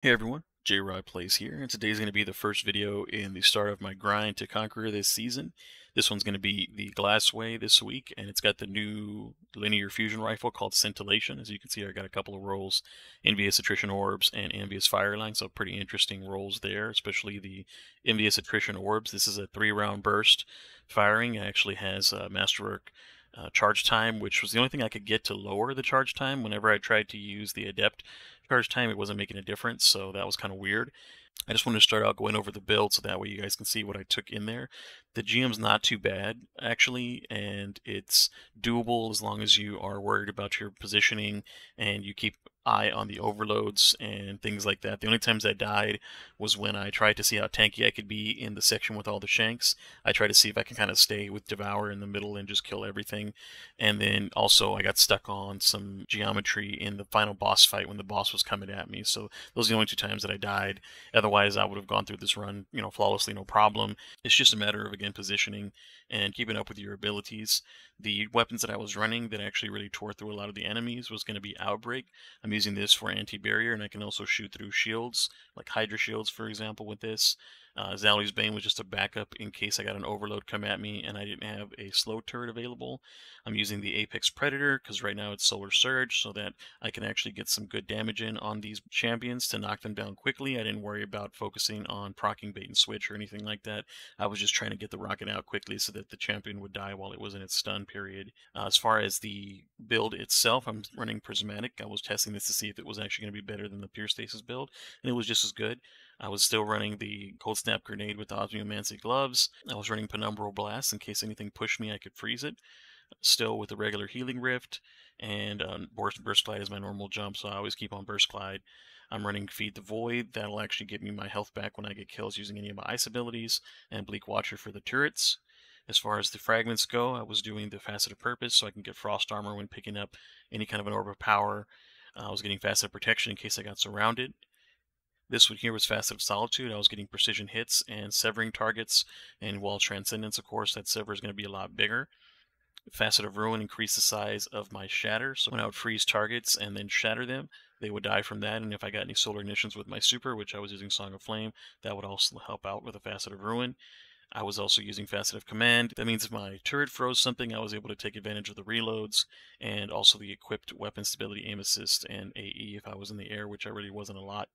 Hey everyone, J-Rod Plays here, and today's going to be the first video in the start of my grind to Conqueror this season. This one's going to be the Glassway this week, and it's got the new linear fusion rifle called Scintillation. As you can see, I got a couple of rolls, Envious Attrition Orbs and Envious Fireline, so pretty interesting rolls there, especially the Envious Attrition Orbs. This is a 3-round burst firing. It actually has Masterwork charge time, which was the only thing I could get to lower the charge time. Whenever I tried to use the Adept charge time, it wasn't making a difference, so that was kind of weird. I just wanted to start out going over the build so that way you guys can see what I took in there. The GM's not too bad, actually, and it's doable as long as you are worried about your positioning and you keep eye on the overloads and things like that. The only times I died was when I tried to see how tanky I could be in the section with all the shanks. I tried to see if I can kind of stay with Devour in the middle and just kill everything. And then also I got stuck on some geometry in the final boss fight when the boss was coming at me. So those are the only two times that I died. Otherwise, I would have gone through this run, flawlessly, no problem. It's just a matter of, again, positioning and keeping up with your abilities. The weapons that I was running that actually really tore through a lot of the enemies was going to be Outbreak. I'm using this for anti-barrier, and I can also shoot through shields, like Hydra shields, for example, with this. Zali's Bane was just a backup in case I got an overload come at me and I didn't have a slow turret available. I'm using the Apex Predator because right now it's Solar Surge so that I can actually get some good damage in on these champions to knock them down quickly. I didn't worry about focusing on proccing bait and switch or anything like that. I was just trying to get the rocket out quickly so that the champion would die while it was in its stun period. As far as the build itself, I'm running Prismatic. I was testing this to see if it was actually going to be better than the pure Stasis build, and it was just as good. I was still running the Cold Snap Grenade with the Osmiomancy gloves. I was running Penumbral Blast in case anything pushed me, I could freeze it. Still with the regular Healing Rift, and Burst Glide is my normal jump, so I always keep on Burst Glide. I'm running Feed the Void. That'll actually give me my health back when I get kills using any of my ice abilities, and Bleak Watcher for the turrets. As far as the fragments go, I was doing the Faceted Purpose so I can get Frost Armor when picking up any kind of an Orb of Power. I was getting Faceted Protection in case I got surrounded. This one here was Faceted Solitude. I was getting precision hits and severing targets, and while Transcendence, of course, that sever is going to be a lot bigger. Facet of Ruin increased the size of my shatter, so when I would freeze targets and then shatter them, they would die from that, and if I got any solar ignitions with my super, which I was using Song of Flame, that would also help out with a Facet of Ruin. I was also using Facet of Command. That means if my turret froze something, I was able to take advantage of the reloads, and also the equipped weapon stability, aim assist, and AE if I was in the air, which I really wasn't a lot.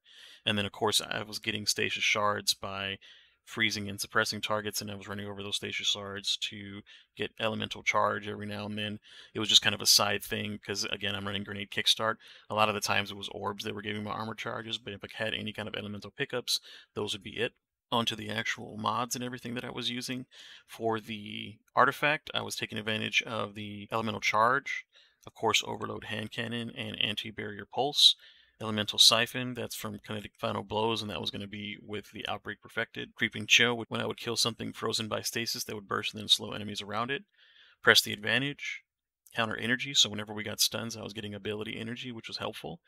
And then, of course, I was getting Stasis Shards by freezing and suppressing targets, and I was running over those Stasis Shards to get elemental charge every now and then. It was just kind of a side thing, because, again, I'm running Grenade Kickstart. A lot of the times it was orbs that were giving my armor charges, but if I had any kind of elemental pickups, those would be it. Onto the actual mods and everything that I was using. For the artifact, I was taking advantage of the elemental charge, of course, overload hand cannon and anti-barrier pulse. Elemental Siphon, that's from Kinetic Final Blows, and that was going to be with the Outbreak Perfected. Creeping Chill, when I would kill something frozen by stasis, that would burst and then slow enemies around it. Press the Advantage. Counter Energy, so whenever we got stuns, I was getting ability energy, which was helpful.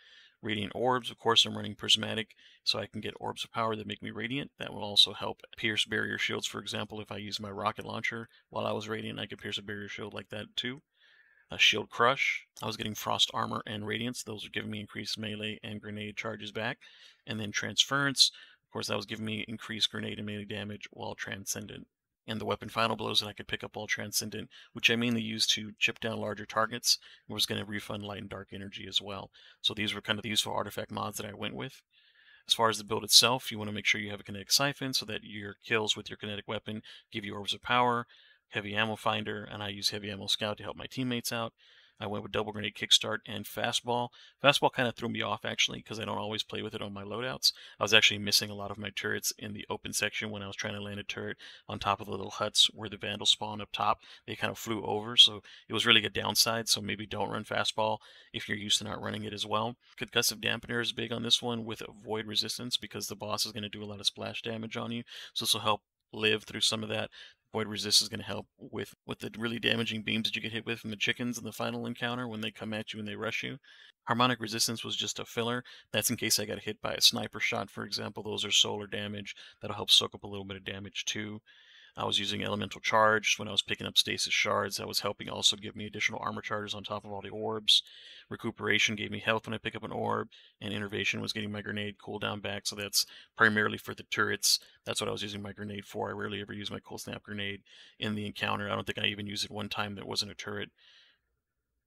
Radiant Orbs, of course, I'm running Prismatic, so I can get Orbs of Power that make me Radiant. That will also help pierce barrier shields, for example, if I use my rocket launcher while I was Radiant, I could pierce a barrier shield like that too. A Shield Crush. I was getting Frost Armor and Radiance. Those were giving me increased melee and grenade charges back. And then Transference. Of course, that was giving me increased grenade and melee damage while Transcendent. And the weapon Final Blows that I could pick up while Transcendent, which I mainly used to chip down larger targets, and was going to refund Light and Dark Energy as well. So these were kind of the useful artifact mods that I went with. As far as the build itself, you want to make sure you have a kinetic siphon so that your kills with your kinetic weapon give you orbs of power, heavy ammo finder, and I use heavy ammo scout to help my teammates out. I went with double grenade kickstart and fastball. Fastball kind of threw me off actually because I don't always play with it on my loadouts. I was actually missing a lot of my turrets in the open section when I was trying to land a turret on top of the little huts where the vandals spawn up top. They kind of flew over, so it was really a downside. So maybe don't run fastball if you're used to not running it as well. Concussive Dampener is big on this one with Void Resistance because the boss is going to do a lot of splash damage on you. So this will help live through some of that. Void Resist is going to help with the really damaging beams that you get hit with from the chickens in the final encounter when they come at you and they rush you. Harmonic Resistance was just a filler. That's in case I got hit by a sniper shot, for example. Those are solar damage. That'll help soak up a little bit of damage too. I was using elemental charge when I was picking up stasis shards. That was helping also give me additional armor charges on top of all the orbs. Recuperation gave me health when I pick up an orb, and innervation was getting my grenade cooldown back, so that's primarily for the turrets. That's what I was using my grenade for. I rarely ever use my cold snap grenade in the encounter. I don't think I even used it one time that wasn't a turret.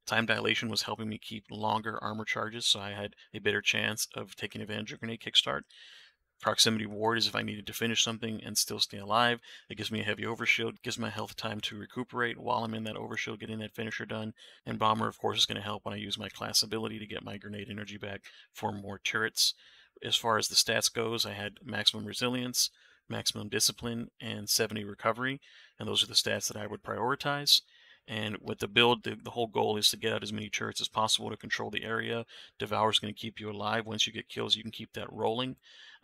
Time dilation was helping me keep longer armor charges, so I had a better chance of taking advantage of grenade kickstart. Proximity ward is if I needed to finish something and still stay alive. It gives me a heavy overshield, gives my health time to recuperate while I'm in that overshield getting that finisher done. And bomber, of course, is going to help when I use my class ability to get my grenade energy back for more turrets. As far as the stats goes, I had maximum resilience, maximum discipline, and 70 recovery. And those are the stats that I would prioritize. And with the build, the whole goal is to get out as many turrets as possible to control the area. Devour is going to keep you alive. Once you get kills, you can keep that rolling.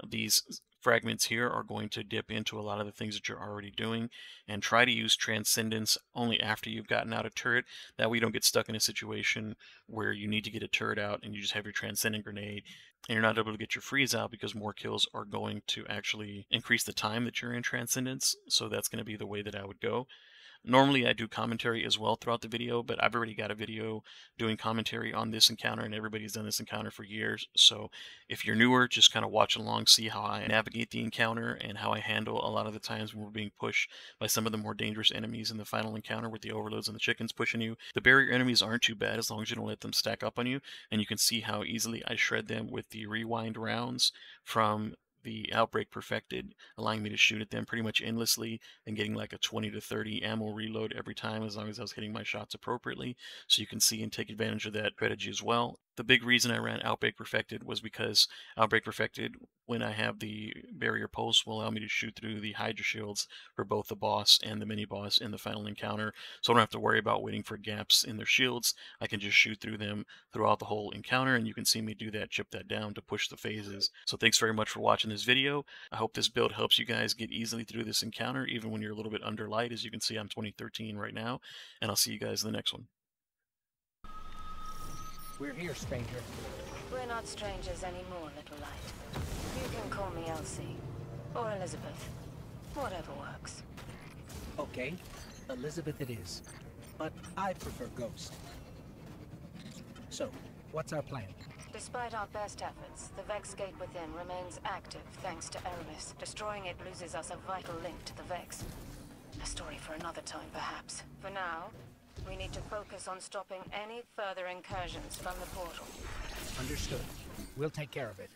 These fragments here are going to dip into a lot of the things that you're already doing, and try to use transcendence only after you've gotten out a turret. That way you don't get stuck in a situation where you need to get a turret out and you just have your transcendent grenade and you're not able to get your freeze out, because more kills are going to actually increase the time that you're in transcendence. So that's going to be the way that I would go. Normally I do commentary as well throughout the video, but I've already got a video doing commentary on this encounter, and everybody's done this encounter for years. So if you're newer, just kind of watch along, see how I navigate the encounter and how I handle a lot of the times when we're being pushed by some of the more dangerous enemies in the final encounter with the overloads and the chickens pushing you. The barrier enemies aren't too bad as long as you don't let them stack up on you, and you can see how easily I shred them with the rewind rounds from the Outbreak Perfected, allowing me to shoot at them pretty much endlessly and getting like a 20 to 30 ammo reload every time, as long as I was hitting my shots appropriately. So you can see and take advantage of that strategy as well. The big reason I ran Outbreak Perfected was because Outbreak Perfected, when I have the barrier post, will allow me to shoot through the Hydra shields for both the boss and the mini-boss in the final encounter, so I don't have to worry about waiting for gaps in their shields. I can just shoot through them throughout the whole encounter, and you can see me do that, chip that down to push the phases. So thanks very much for watching this video. I hope this build helps you guys get easily through this encounter, even when you're a little bit under light. As you can see, I'm 2013 right now, and I'll see you guys in the next one. We're here, stranger. We're not strangers anymore, little light. You can call me Elsie. Or Elizabeth. Whatever works. Okay, Elizabeth it is. But I prefer Ghost. So, what's our plan? Despite our best efforts, the Vex Gate within remains active thanks to Aramis. Destroying it loses us a vital link to the Vex. A story for another time, perhaps. For now, we need to focus on stopping any further incursions from the portal. Understood. We'll take care of it.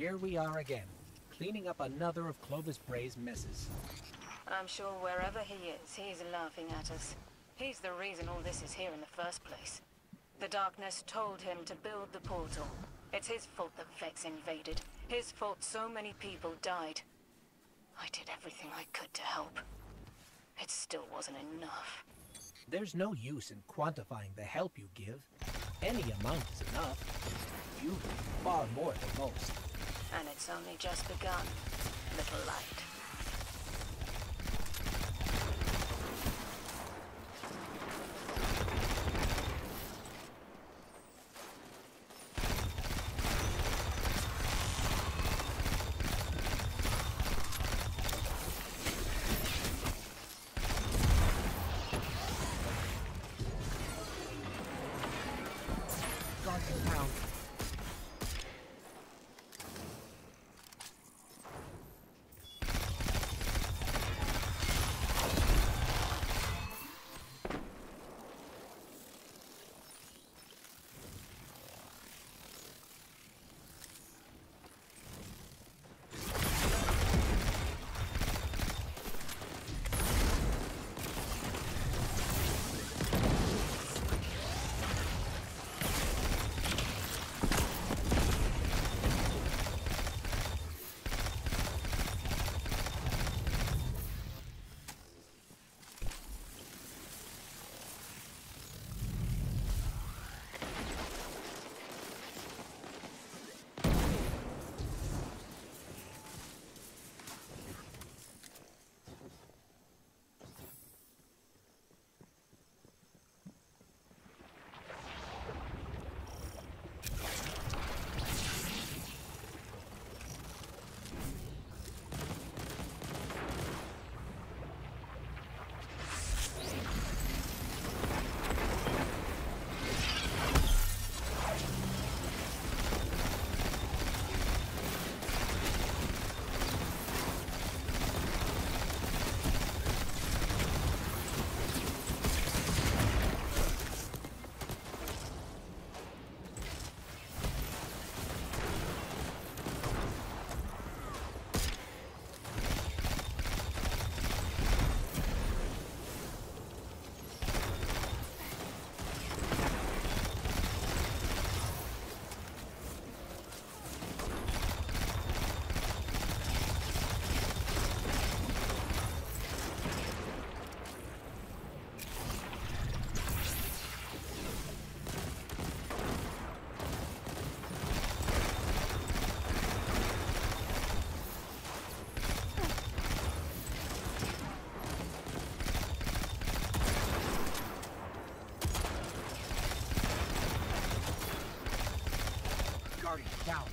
Here we are again, cleaning up another of Clovis Bray's messes. I'm sure wherever he is, he's laughing at us. He's the reason all this is here in the first place. The darkness told him to build the portal. It's his fault the Vex invaded. His fault so many people died. I did everything I could to help. It still wasn't enough. There's no use in quantifying the help you give. Any amount is enough. You do far more than most. And it's only just begun, little light. Guards in town. Down.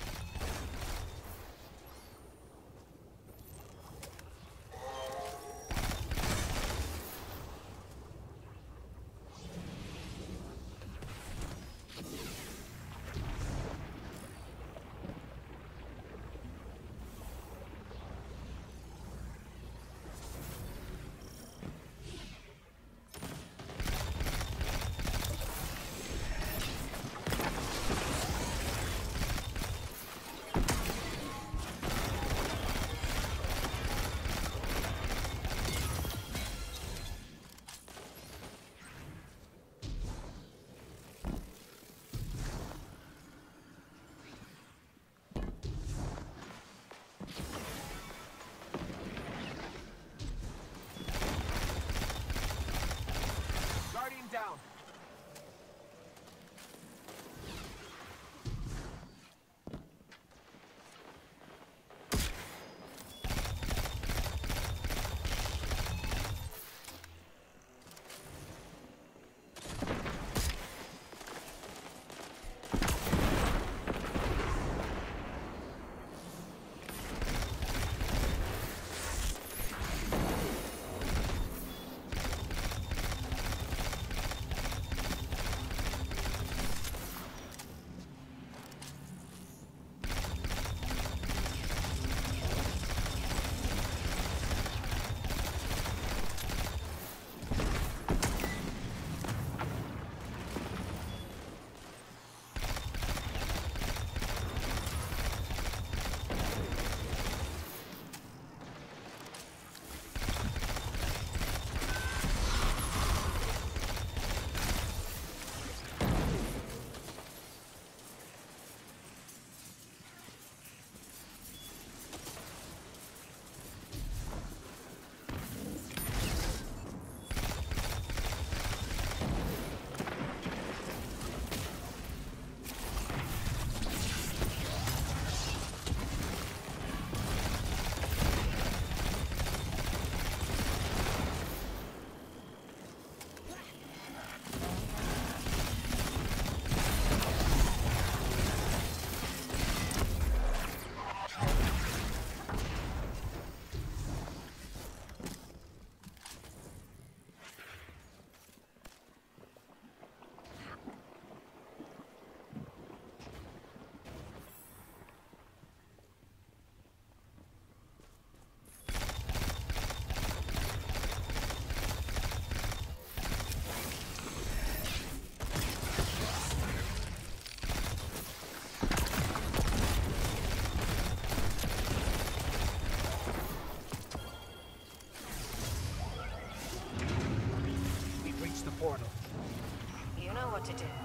what to do.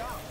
down.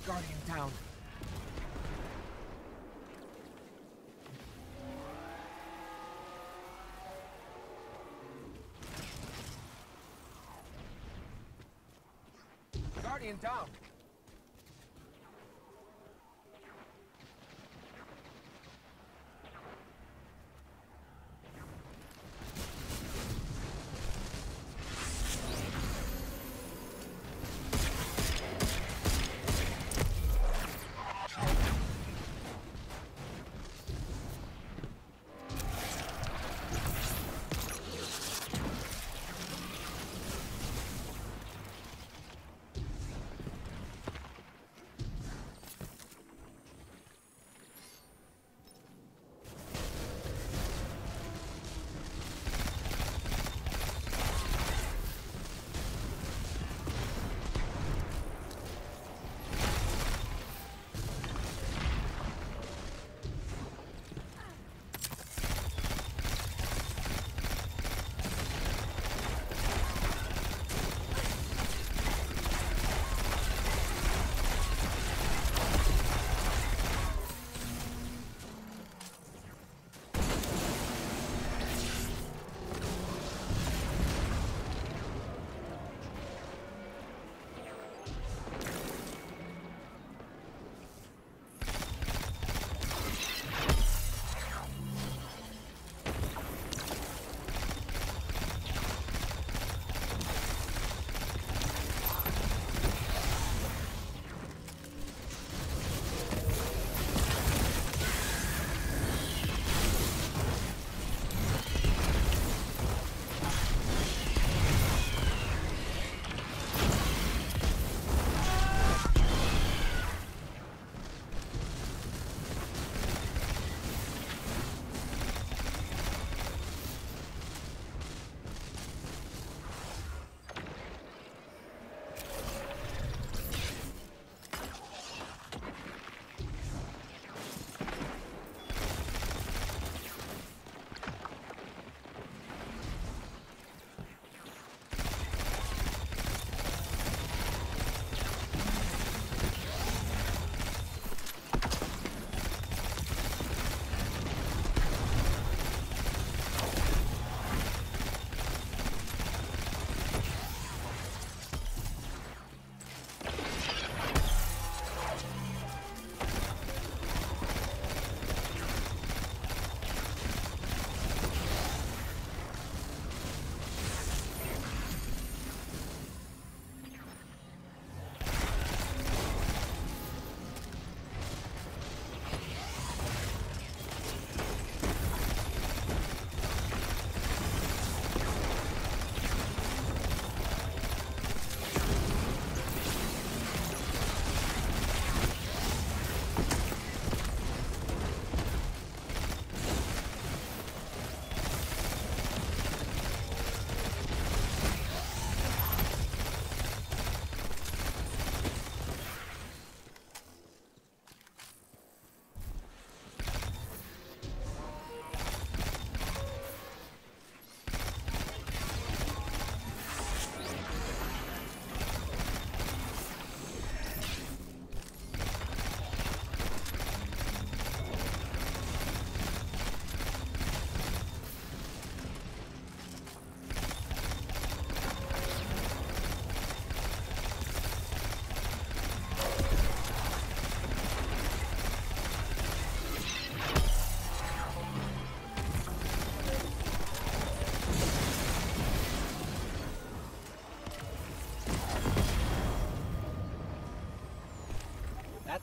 Guardian down. Guardian down.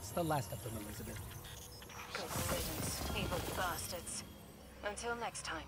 That's the last of them, Elizabeth. Good riddance, evil bastards. Until next time.